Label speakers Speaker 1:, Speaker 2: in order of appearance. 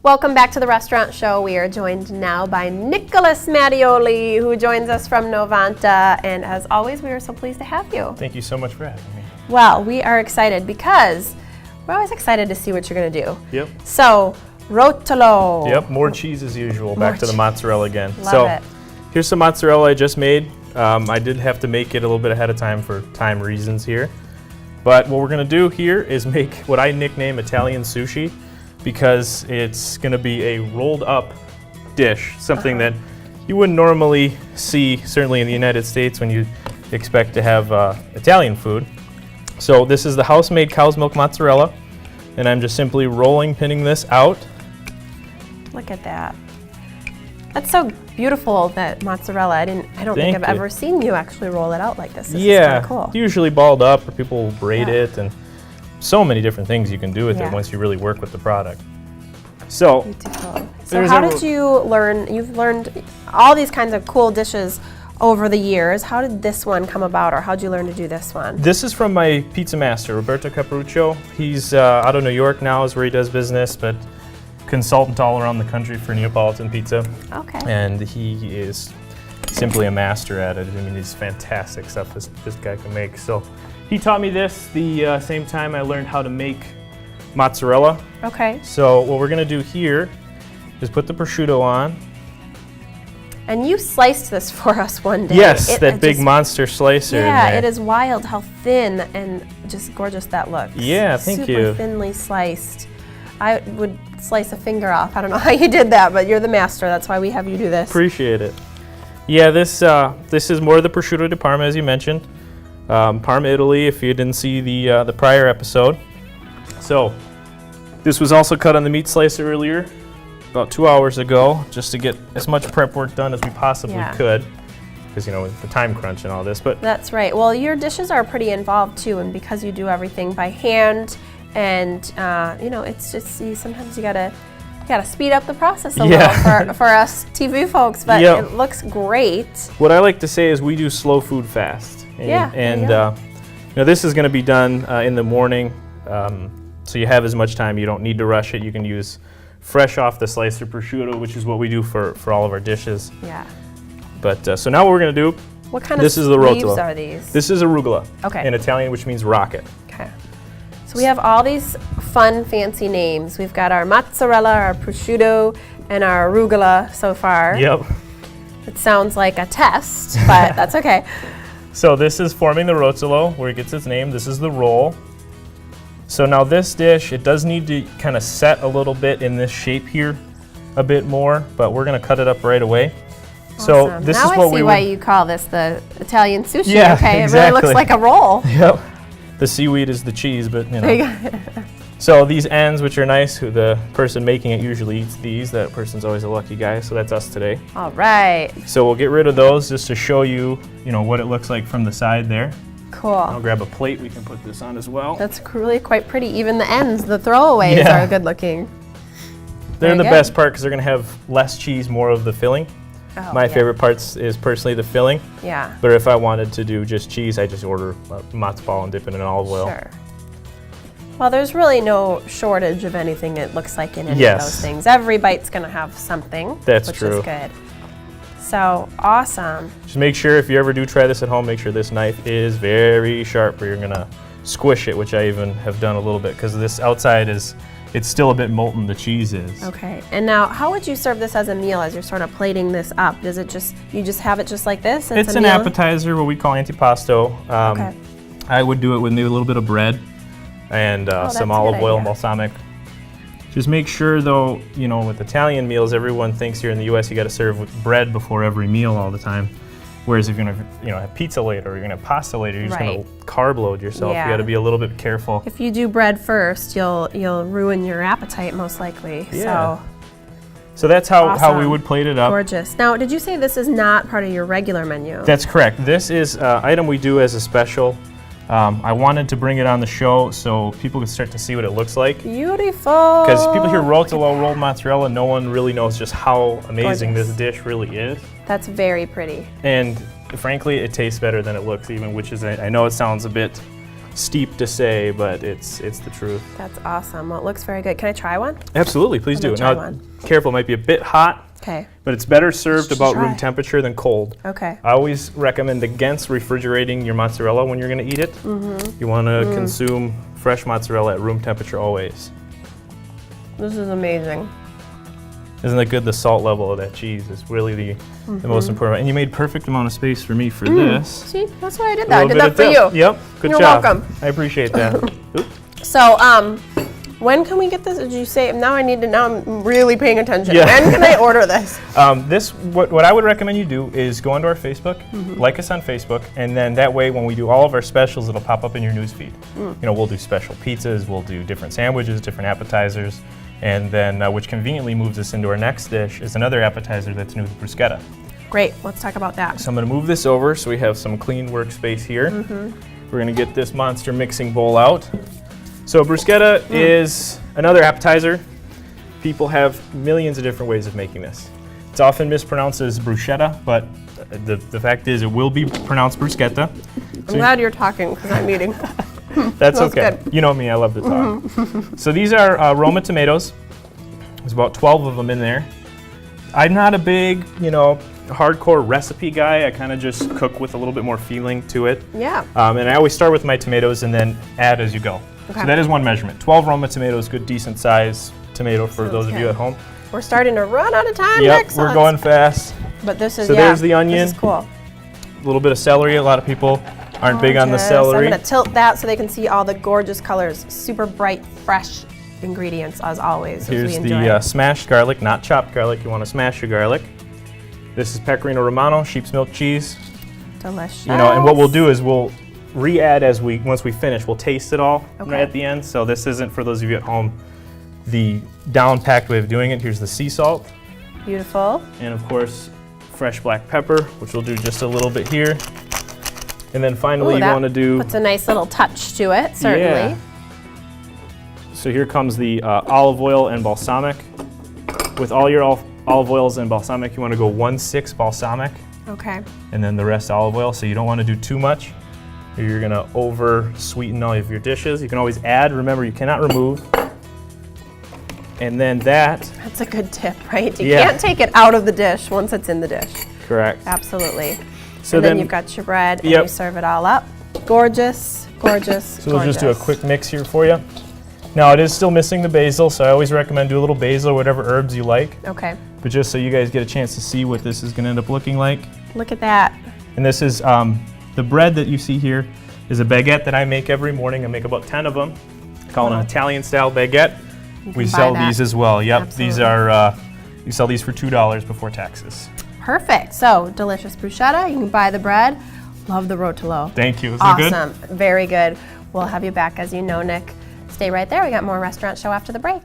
Speaker 1: Welcome back to the Restaurant Show. We are joined now by Nicholas Mattioli, who joins us from Novanta. And as always, we are so pleased to have you.
Speaker 2: Thank you so much for having me.
Speaker 1: Well, we are excited because we're always excited to see what you're going to do.
Speaker 2: Yep.
Speaker 1: So, Rotolo.
Speaker 2: Yep, more cheese as usual. Back to the mozzarella again.
Speaker 1: Love it.
Speaker 2: Here's some mozzarella I just made. I did have to make it a little bit ahead of time for time reasons here. But what we're going to do here is make what I nickname Italian sushi, because it's going to be a rolled up dish, something that you wouldn't normally see, certainly in the United States, when you expect to have Italian food. So this is the house-made cow's milk mozzarella, and I'm just simply pinning this out.
Speaker 1: Look at that. That's so beautiful, that mozzarella. I don't think I've ever seen you actually roll it out like this. This is kind of cool.
Speaker 2: Usually balled up, or people will braid it, and so many different things you can do with it once you really work with the product. So,
Speaker 1: beautiful. So how did you learn? You've learned all these kinds of cool dishes over the years. How did this one come about, or how did you learn to do this one?
Speaker 2: This is from my pizza master, Roberto Capruccio. He's out of New York now, is where he does business, but consultant all around the country for Neapolitan pizza.
Speaker 1: Okay.
Speaker 2: And he is simply a master at it. I mean, it's fantastic stuff this guy can make. So he taught me this the same time I learned how to make mozzarella.
Speaker 1: Okay.
Speaker 2: So what we're going to do here is put the prosciutto on.
Speaker 1: And you sliced this for us one day.
Speaker 2: Yes, that big monster slicer.
Speaker 1: Yeah, it is wild how thin and just gorgeous that looks.
Speaker 2: Yeah, thank you.
Speaker 1: Super thinly sliced. I would slice a finger off. I don't know how you did that, but you're the master. That's why we have you do this.
Speaker 2: Appreciate it. Yeah, this is more of the prosciutto di Parma, as you mentioned. Parma, Italy, if you didn't see the prior episode. So this was also cut on the meat slicer earlier, about 2 hours ago, just to get as much prep work done as we possibly could, because, you know, with the time crunch and all this. But
Speaker 1: that's right. Well, your dishes are pretty involved too, and because you do everything by hand, and you know, it's just sometimes you gotta speed up the process a little for us TV folks, but it looks great.
Speaker 2: What I like to say is we do slow food fast. And you know, this is going to be done in the morning, so you have as much time. You don't need to rush it. You can use fresh off the slicer prosciutto, which is what we do for all of our dishes.
Speaker 1: Yeah.
Speaker 2: But so now what we're going to do.
Speaker 1: What kind of
Speaker 2: leaves
Speaker 1: are these?
Speaker 2: This is arugula.
Speaker 1: Okay.
Speaker 2: In Italian, which means rocket.
Speaker 1: Okay. So we have all these fun, fancy names. We've got our mozzarella, our prosciutto, and our arugula so far.
Speaker 2: Yep.
Speaker 1: It sounds like a test, but that's okay.
Speaker 2: So this is forming the rotolo, where it gets its name. This is the roll. So now this dish, it does need to kind of set a little bit in this shape here a bit more, but we're going to cut it up right away.
Speaker 1: Awesome.
Speaker 2: So this
Speaker 1: now
Speaker 2: is what
Speaker 1: I see why you call this the Italian sushi.
Speaker 2: Yeah,
Speaker 1: okay,
Speaker 2: exactly.
Speaker 1: It really looks like a roll.
Speaker 2: Yep. The seaweed is the cheese, but you know. So these ends, which are nice, who the person making it usually eats these. That person's always a lucky guy, so that's us today.
Speaker 1: All right.
Speaker 2: So we'll get rid of those just to show you, you know, what it looks like from the side there.
Speaker 1: Cool.
Speaker 2: I'll grab a plate. We can put this on as well.
Speaker 1: That's really quite pretty. Even the ends, the throwaways are good looking.
Speaker 2: They're the best part because they're going to have less cheese, more of the filling.
Speaker 1: Oh,
Speaker 2: My favorite parts is personally the filling.
Speaker 1: Yeah.
Speaker 2: But if I wanted to do just cheese, I just order a matzo ball and dip it in olive oil.
Speaker 1: Sure. Well, there's really no shortage of anything it looks like in any of those things. Every bite's going to have something.
Speaker 2: That's
Speaker 1: which
Speaker 2: true.
Speaker 1: Is good. So awesome.
Speaker 2: Just make sure if you ever do try this at home, make sure this knife is very sharp, or you're going to squish it, which I even have done a little bit because this outside it's still a bit molten, the cheese is.
Speaker 1: Okay, and now how would you serve this as a meal as you're sort of plating this up? Does it you just have it just like this?
Speaker 2: It's an appetizer, what we call antipasto.
Speaker 1: Okay.
Speaker 2: I would do it with maybe a little bit of bread and some olive oil, balsamic. Just make sure though, you know, with Italian meals, everyone thinks here in the US you got to serve with bread before every meal all the time. Whereas if you're going to, you know, have pizza later, or you're going to have pasta later, you're just going to carb load yourself. You got to be a little bit careful.
Speaker 1: If you do bread first, you'll ruin your appetite most likely.
Speaker 2: Yeah. So that's how we would plate it up.
Speaker 1: Gorgeous. Now, did you say this is not part of your regular menu?
Speaker 2: That's correct. This is an item we do as a special. I wanted to bring it on the show so people could start to see what it looks like.
Speaker 1: Beautiful.
Speaker 2: Because people hear rotolo, rolled mozzarella, no one really knows just how amazing this dish really is.
Speaker 1: That's very pretty.
Speaker 2: And frankly, it tastes better than it looks even, which is, I know it sounds a bit steep to say, but it's the truth.
Speaker 1: That's awesome. Well, it looks very good. Can I try one?
Speaker 2: Absolutely, please do.
Speaker 1: Try
Speaker 2: Now,
Speaker 1: one.
Speaker 2: careful, it might be a bit hot.
Speaker 1: Okay.
Speaker 2: But it's better served
Speaker 1: Just
Speaker 2: about
Speaker 1: try.
Speaker 2: room temperature than cold.
Speaker 1: Okay.
Speaker 2: I always recommend against refrigerating your mozzarella when you're going to eat it. You want to consume fresh mozzarella at room temperature always.
Speaker 1: This is amazing.
Speaker 2: Isn't that good? The salt level of that cheese is really the most important. And you made perfect amount of space for me for this.
Speaker 1: See, that's why I did that. I did that for you.
Speaker 2: Yep, good
Speaker 1: You're
Speaker 2: job.
Speaker 1: welcome.
Speaker 2: I appreciate that. Oop.
Speaker 1: So, when can we get this? Did you say, now I'm really paying attention.
Speaker 2: Yeah.
Speaker 1: When can I order this?
Speaker 2: What I would recommend you do is go onto our Facebook, like us on Facebook, and then that way when we do all of our specials, it'll pop up in your newsfeed. You know, we'll do special pizzas, we'll do different sandwiches, different appetizers, and then which conveniently moves us into our next dish is another appetizer that's new, the bruschetta.
Speaker 1: Great, let's talk about that.
Speaker 2: So I'm going to move this over so we have some clean workspace here. We're going to get this monster mixing bowl out. So bruschetta is another appetizer. People have millions of different ways of making this. It's often mispronounced as bruschetta, but the fact is it will be pronounced bruschetta.
Speaker 1: I'm glad you're talking because I'm eating.
Speaker 2: That's
Speaker 1: Smells
Speaker 2: okay.
Speaker 1: good.
Speaker 2: You know me, I love to talk. So these are Roma tomatoes. There's about 12 of them in there. I'm not a big, hardcore recipe guy. I kind of just cook with a little bit more feeling to it.
Speaker 1: Yeah.
Speaker 2: And I always start with my tomatoes and then add as you go.
Speaker 1: Okay.
Speaker 2: So that is one measurement. 12 Roma tomatoes, good decent size tomato for those of you
Speaker 1: good.
Speaker 2: at home.
Speaker 1: We're starting to run out of time,
Speaker 2: Yep,
Speaker 1: Nick. So
Speaker 2: we're
Speaker 1: let's-
Speaker 2: going fast.
Speaker 1: But this is,
Speaker 2: So there's the onion.
Speaker 1: This is cool.
Speaker 2: A little bit of celery. A lot of people aren't big on the
Speaker 1: Gorgeous.
Speaker 2: celery.
Speaker 1: I'm going to tilt that so they can see all the gorgeous colors. Super bright, fresh ingredients as always. as
Speaker 2: Here's
Speaker 1: we enjoy.
Speaker 2: the smashed garlic, not chopped garlic. You want to smash your garlic. This is Pecorino Romano, sheep's milk cheese.
Speaker 1: Delicious.
Speaker 2: And what we'll do is we'll re-add once we finish. We'll taste it all
Speaker 1: Okay.
Speaker 2: right at the end. So this isn't, for those of you at home, the down-packed way of doing it. Here's the sea salt.
Speaker 1: Beautiful.
Speaker 2: And of course, fresh black pepper, which we'll do just a little bit here. And then finally,
Speaker 1: Ooh,
Speaker 2: you
Speaker 1: that
Speaker 2: want to do...
Speaker 1: puts a nice little touch to it, certainly.
Speaker 2: Yeah. So here comes the olive oil and balsamic. With all your olive oils and balsamic, you want to go 1/6 balsamic,
Speaker 1: Okay.
Speaker 2: and then the rest olive oil. So you don't want to do too much, or you're going to over sweeten all of your dishes. You can always add. Remember, you cannot remove. And then
Speaker 1: That's a good tip, right? You
Speaker 2: Yeah.
Speaker 1: can't take it out of the dish once it's in the dish.
Speaker 2: correct.
Speaker 1: Absolutely.
Speaker 2: So
Speaker 1: And then you've got your bread and
Speaker 2: Yep.
Speaker 1: you serve it all up. Gorgeous, gorgeous,
Speaker 2: So we'll just do a quick mix here for you. Now it is still missing the basil, so I always recommend do a little basil or whatever herbs you like.
Speaker 1: Okay.
Speaker 2: But just so you guys get a chance to see what this is going to end up looking like.
Speaker 1: Look at that.
Speaker 2: And this is the bread that you see here is a baguette that I make every morning. I make about 10 of them. Call it an Italian style baguette. We
Speaker 1: can
Speaker 2: sell
Speaker 1: buy that.
Speaker 2: these as well. Yep, these
Speaker 1: Absolutely.
Speaker 2: are you sell these for $2 before taxes.
Speaker 1: Perfect. So, delicious bruschetta. You can buy the bread. Love the Rotolo.
Speaker 2: Thank you. Is that good?
Speaker 1: Awesome. Very good. We'll have you back, as you know, Nick. Stay right there. We got more Restaurant Show after the break.